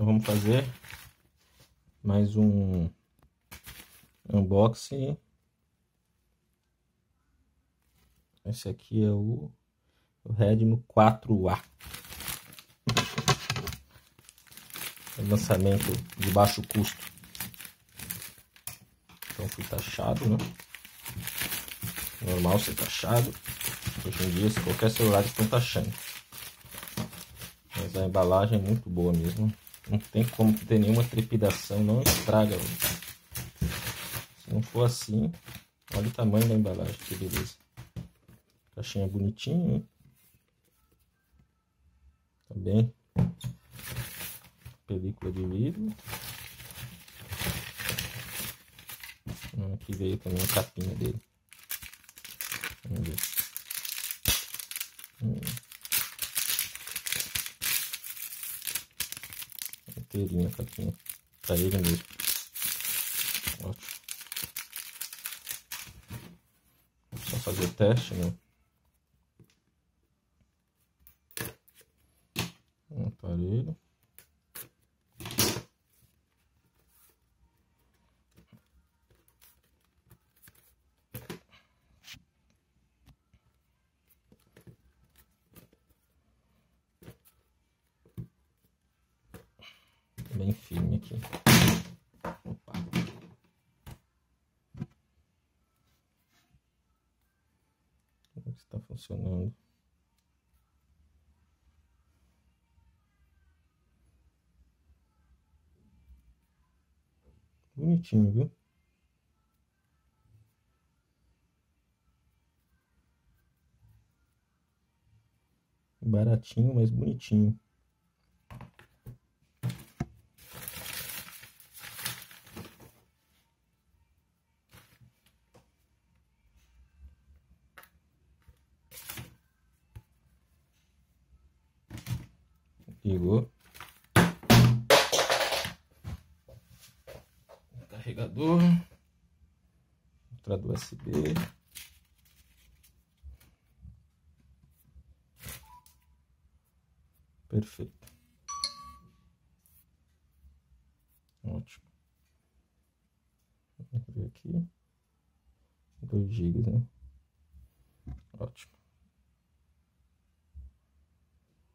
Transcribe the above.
Então vamos fazer mais um unboxing. Esse aqui é o Redmi 4A. Lançamento de baixo custo. Então fui taxado, né? Normal ser taxado. Hoje em dia qualquer celular estão taxando. Mas a embalagem é muito boa mesmo. Não tem como ter nenhuma trepidação, não estraga. Se não for assim, olha o tamanho da embalagem, que beleza. Caixinha bonitinha, hein? Também película de vidro. Aqui veio também a capinha dele. Vamos ver. Inteirinha a capinha. Pra ele mesmo. Ótimo. Só fazer o teste, né? Um aparelho. Bem firme aqui. Opa. Como é que está funcionando? Bonitinho, viu? Baratinho, mas bonitinho. Ligou. Carregador. Entrada USB. Perfeito. Ótimo. Vamos ver aqui. 2 GB, né? Ótimo.